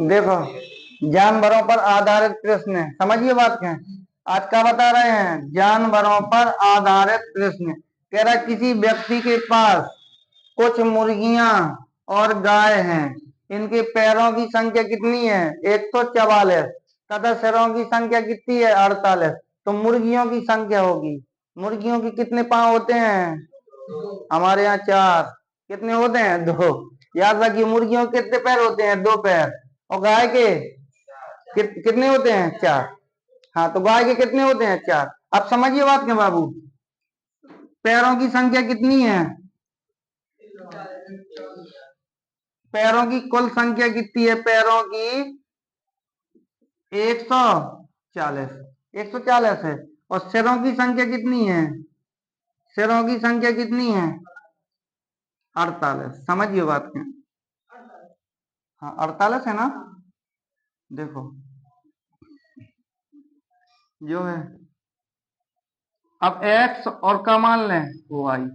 देखो, जानवरों पर आधारित प्रश्न है, समझिए बात क्या है। आज क्या बता रहे हैं, जानवरों पर आधारित प्रश्न। कह रहा किसी व्यक्ति के पास कुछ मुर्गियां और गाय हैं, इनके पैरों की संख्या कितनी है, 144, तथा सिरों की संख्या कितनी है, 48। तो मुर्गियों की संख्या होगी, मुर्गियों के कितने पांव होते हैं, हमारे यहाँ 4। कितने होते हैं, 2। याद रखिए, मुर्गियों के कितने पैर होते हैं, 2 पैर। और गाय के कितने होते हैं, 4। हाँ, तो गाय के कितने होते हैं, 4। अब समझिए बात क्या बाबू, पैरों की संख्या कितनी है, पैरों की कुल संख्या कितनी है, पैरों की 140, 140 है। और सिरों की संख्या कितनी है, सिरों की संख्या कितनी है, 48। समझिए बात क्या, हाँ 48 है ना। देखो जो है, अब एक्स और का मान लें, वाई,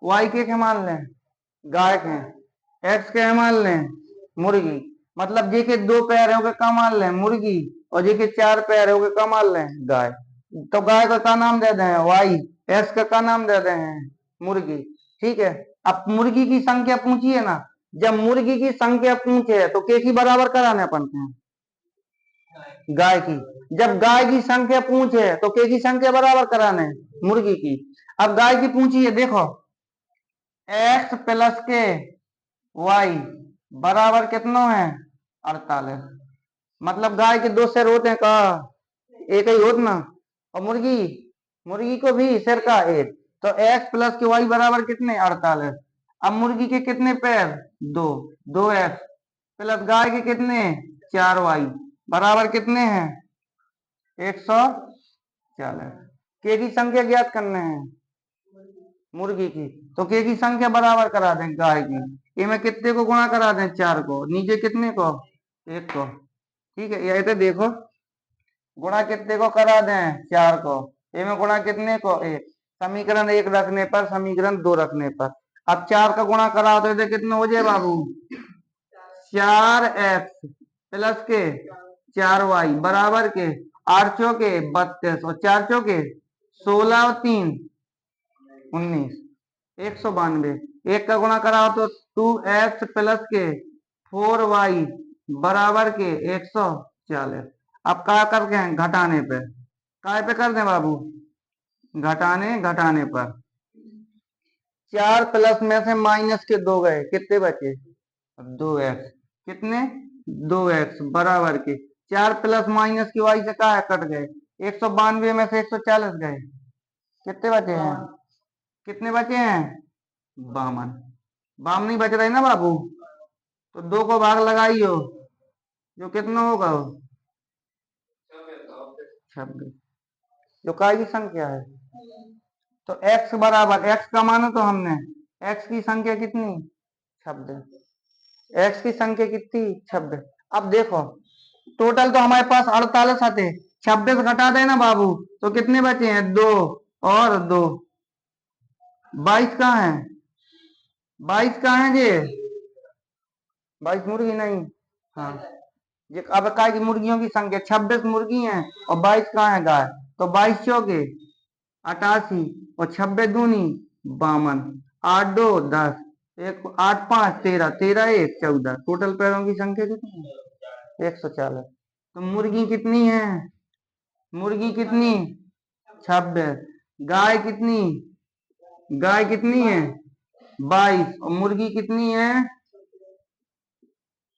वाई के मान लें, गाय के। एक्स के मान लें, मुर्गी। मतलब जे के 2 पैर हो के का मान लें, मुर्गी। और जे के 4 पैर हो के का मान लें, गाय। तो गाय का नाम दे दें वाई, एक्स का नाम दे दें मुर्गी। ठीक है। अब मुर्गी की संख्या पूछी है ना, जब मुर्गी की संख्या पूछे तो के की बराबर कराने अपन के, गाय की। जब गाय की संख्या पूछे तो के की संख्या बराबर कराने, मुर्गी की। अब गाय की पूछी है, देखो एक्स प्लस के वाई बराबर कितना है, 48। मतलब गाय के 2 सिर होते हैं का, एक ही होत ना। और मुर्गी, मुर्गी को भी सिर का एक। तो एक्स प्लस के वाई बराबर कितने, 48। अब मुर्गी के कितने पैर, 2, 2x प्लस गाय के कितने, 4y बराबर कितने हैं, 140। के की संख्या ज्ञात करने हैं, मुर्गी की। तो के की संख्या बराबर करा दें गाय की। ये में कितने को गुणा करा दें, 4 को, नीचे कितने को, 1 को। ठीक है, ये तो देखो, गुणा कितने को करा दें, 4 को। ये में गुणा कितने को, 1। समीकरण 1 रखने पर, समीकरण 2 रखने पर। अब 4 का गुणा करा तो कितने हो जाए बाबू, 4x प्लस के 4y बराबर के 8 चौके 32 और 4 चौके 16 और 3 19, 192। 1 का गुणा कराओ तो 2x प्लस के 4y बराबर के 140। अब क्या करके हैं, घटाने पे, काय पे कर दें बाबू, घटाने घटाने पर। 4 प्लस में से माइनस के 2 गए, कितने बचे, 2x। कितने, 2x बराबर के 4 प्लस माइनस की वाई से क्या है, कट गए। 192 में से 140 गए, कितने बचे हैं, कितने बचे हैं, 52। बाम नहीं बच रहे ना बाबू, तो 2 को भाग लगाइयो, जो कितना होगा, 26। जो काय की संख्या है, तो x बराबर, x का मानो तो हमने, x की संख्या कितनी, 26। x की संख्या कितनी, 26। अब देखो, टोटल तो हमारे पास 48 आते, 26 घटा देना बाबू, तो कितने बचे हैं, 2 और 2, 22 कहाँ है, 22 कहाँ है ये, 22 मुर्गी नहीं, हाँ ये। अब काय की मुर्गियों की संख्या 26 मुर्गी हैं और 22 कहाँ है, गाय। तो 22 चौके 88 और 26 दूनी 52, 8 2 10, 1 8 5 13, 13 1 14। टोटल पैरों की संख्या कितनी है, 140। तो मुर्गी कितनी है, मुर्गी कितनी, 26। गाय कितनी, गाय कितनी है, 22। और मुर्गी कितनी है,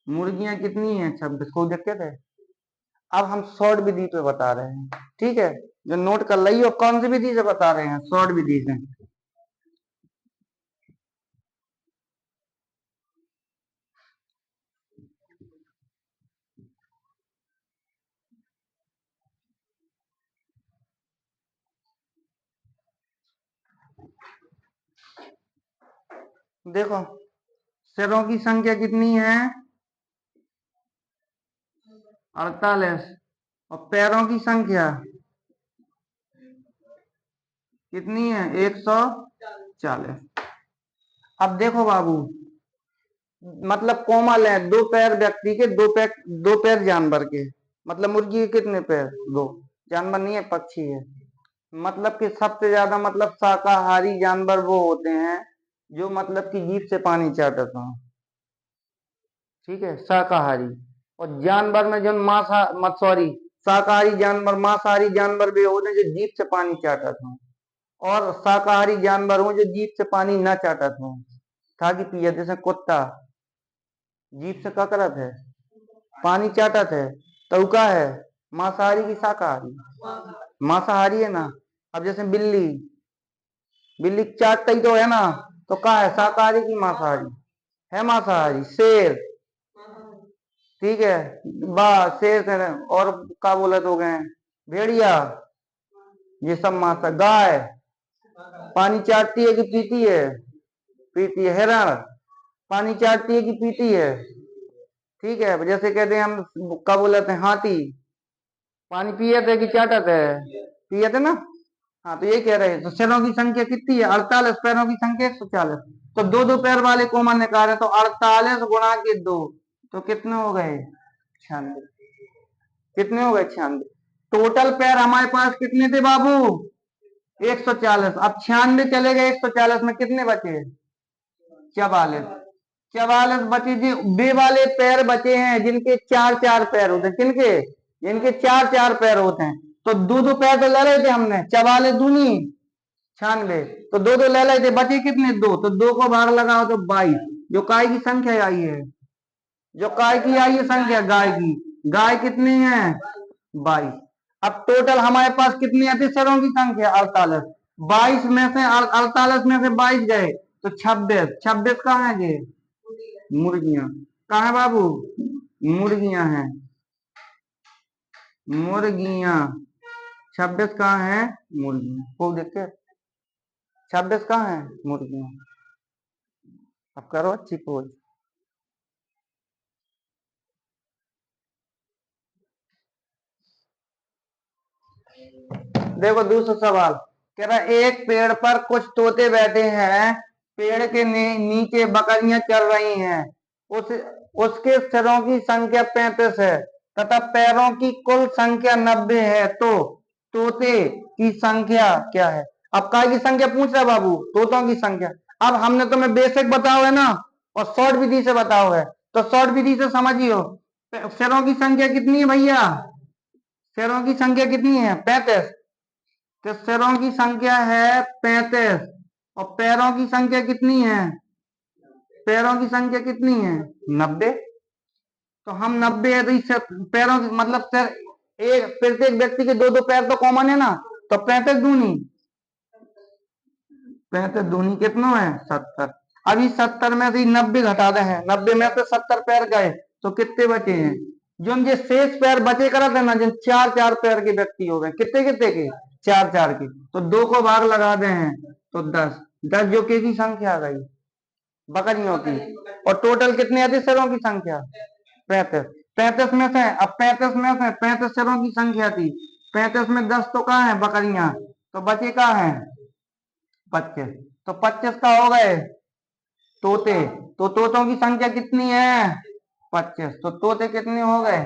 मुर्गियां कितनी है, 26। को देखते थे। अब हम शॉर्ट विधि पे बता रहे हैं, ठीक है। जो नोट कर ली हो, कौन सी विधि से बता रहे हैं, शॉर्ट विधि से। देखो, सिरों की संख्या कितनी है, 48। और पैरों की संख्या कितनी है, 140। अब देखो बाबू, मतलब कोमल है, दो पैर व्यक्ति के, दो पैर जानवर के। मतलब मुर्गी के कितने पैर? दो। जानवर नहीं है, पक्षी है। मतलब कि सबसे ज्यादा मतलब शाकाहारी जानवर वो होते हैं जो मतलब कि जीभ से पानी चाटते हो। ठीक है, शाकाहारी। और जानवर में जो सॉरी, शाकाहारी जानवर, मांसाहारी जानवर भी होते हैं जो जीभ से पानी चाटते हो। और शाकाहारी जानवर हो जो जीभ से पानी न चाटते हो, था कि पिया, जैसे कुत्ता जीभ से क्या करत है? पानी चाटत है। तो क्या है, मांसाहारी की शाकाहारी? मांसाहारी है ना। अब जैसे बिल्ली, बिल्ली चाटता ही तो है ना, तो क्या है, शाकाहारी की मांसाहारी? है मांसाहारी। शेर, ठीक है, बस शेर से। और क्या बोले तो गए, भेड़िया, ये सब मांसा। गाय पानी चाटती है कि पीती है? पीती है। हिरण पानी चाटती है कि पीती है? ठीक है, जैसे कहते हैं हम, क्या बोलते हैं, हाथी पानी पिए थे कि चाटत है? पिए थे ना। हाँ, तो ये कह रहे हैं, तो पैरों की संख्या कितनी है? 48। पैरों की संख्या 140। तो दो दो पैर वाले कॉमन निकाल रहे, तो 48 गुणा के 2, तो कितने हो गए? 96। कितने हो गए? 96। टोटल पैर हमारे पास कितने थे बाबू? 140। अब 96 चले गए 140 में, कितने बचे? 44। 44 बचे जी। बे वाले पैर बचे हैं जिनके चार चार पैर होते हैं। किनके? जिनके चार चार पैर होते हैं। तो दो दो पैर तो ले रहे थे हमने, 44 दूनी 96। तो दो दो ले रहे थे, बचे कितने? दो। तो दो को भाग लगाओ तो 22। जो काय की संख्या आई है, जो काय की आई है संख्या, गाय की। गाय कितनी है? 22। अब टोटल हमारे पास कितनी आती सरों की संख्या? 48। 22 में से 48 में से 22 गए तो 26। 26 कहाँ है ये? मुर्गियां। कहाँ है बाबू? मुर्गियां हैं, मुर्गियां। 26 कहाँ है? मुर्गियां को देखते। 26 कहाँ है? मुर्गियां। अब करो अच्छी खोज। देखो दूसरा सवाल, कह रहा एक पेड़ पर कुछ तोते बैठे हैं, पेड़ के नीचे बकरियां चल रही हैं। उस उसके सिरों की संख्या 35 है तथा पैरों की कुल संख्या 90 है, तो तोते की संख्या क्या है? अब काय की संख्या पूछ रहा बाबू, तोतों की संख्या। अब हमने तुम्हें बेसिक बताओ है ना, और शॉर्ट विधि से बताओ है, तो शॉर्ट विधि से समझियो। सिरों की संख्या कितनी है भैया? सिरों की संख्या कितनी है? 35। तो सिरों की संख्या है 35। और पैरों की संख्या कितनी है? पैरों की संख्या कितनी है? 90। तो हम 90 है, तो इससे पैरों की मतलब सर, एक प्रत्येक व्यक्ति के दो दो पैर तो कॉमन है ना, तो 35 दूनी 35 दूनी कितना है? 70। अभी 70 में से 90 घटा दे हैं, 90 में से 70 पैर गए तो कितने बचे हैं? जो ये शेष पैर बचे करा थे ना, जिन चार चार पैर के व्यक्ति हो गए, कितने कितने के? चार चार के। तो दो को भाग लगा दे हैं तो 10। 10 जो की संख्या आ गई बकरियों की। और टोटल कितनी आती सिरों की संख्या? 35। 35 में से, अब 35 में से 35 सिरों की संख्या थी, 35 में 10 तो कहाँ है बकरियां, तो बचे कहाँ है? 25। तो 25 का हो गए तोते। तो तोतों की संख्या कितनी है? 25। तो तोते कितने हो गए?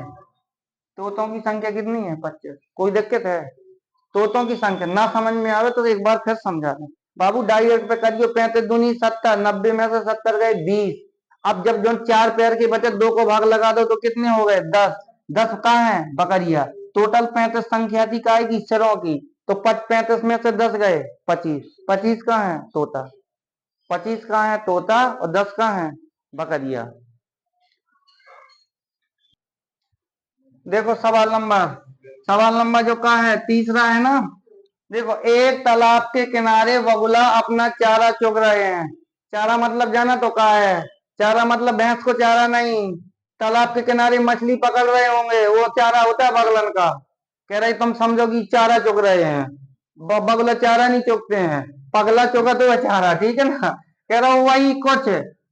तोतों की संख्या कितनी है? 25। कोई दिक्कत है? तोतों की संख्या ना समझ में आवे तो एक बार फिर समझा दें बाबू, डायरेक्ट पे करियो। 35 दूनी 70, 90 में से 70 गए 20। अब जब जो चार पैर के बचे, दो को भाग लगा दो तो कितने हो गए? 10। 10 कहाँ है? बकरिया। टोटल 35 संख्या थी काय की? सिरों की। तो 35 में से 10 गए 25। 25 कहाँ है? तोता। 25 कहाँ है? तोता। और 10 कहाँ है? बकरिया। देखो सवाल नंबर जो कहा है, तीसरा है ना। देखो, एक तालाब के किनारे बगुला अपना चारा चुग रहे हैं। चारा मतलब जाना तो कहा है, चारा मतलब भैंस को चारा नहीं। तालाब के किनारे मछली पकड़ रहे होंगे, वो चारा होता है बगलन का। कह रहे तुम समझो कि चारा चुग रहे हैं। बगुला चारा नहीं चुगते हैं, पगला चुगा तो वह चारा, ठीक है ना। कह रहा हूँ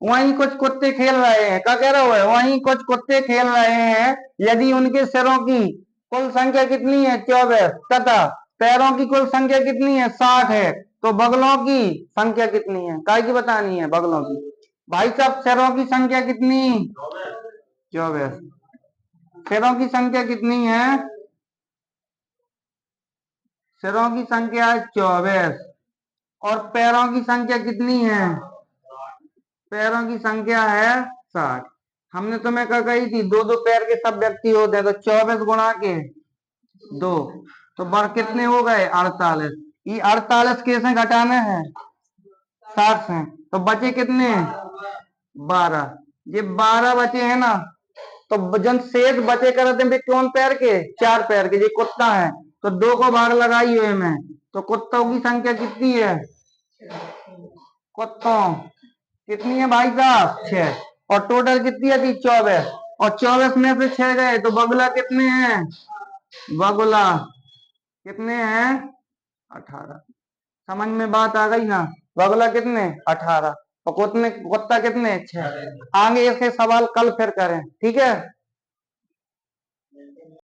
वहीं कुछ कुत्ते खेल रहे हैं। क्या कह रहा हूँ? वहीं कुछ कुत्ते खेल रहे हैं। यदि उनके सिरों की कुल संख्या कितनी है? 24। तथा पैरों की कुल संख्या कितनी है? 60 है। तो बगलों की संख्या कितनी है? काय की बतानी है? बगलों की। भाई साहब शेरों की संख्या कितनी? 24। शेरों की संख्या कितनी है? सिरों की संख्या है 24। और पैरों की संख्या कितनी है? पैरों की संख्या है 60। हमने तुम्हें कहा कही थी दो दो पैर के सब व्यक्ति होते हैं, तो 24 गुणा के 2, तो बर कितने हो गए? 48। ये 48 कैसे घटाने हैं? 60 से। तो बचे कितने? 12। ये 12 बचे हैं ना, तो जन शेष बचे करते हैं कौन पैर के? 4 पैर के। ये कुत्ता है, तो 2 को भाग लगाई हुए में, तो कुत्तों की संख्या कितनी है? कुत्तों कितनी है भाई साहब? 6। और टोटल कितनी है थी? 24। और 24 में से 6 गए, तो बगुला कितने हैं? बगुला कितने हैं? 18। समझ में बात आ गई ना? बगुला कितने? 18। और कुत्ता कितने? 6। आगे इसके सवाल कल फिर करें, ठीक है।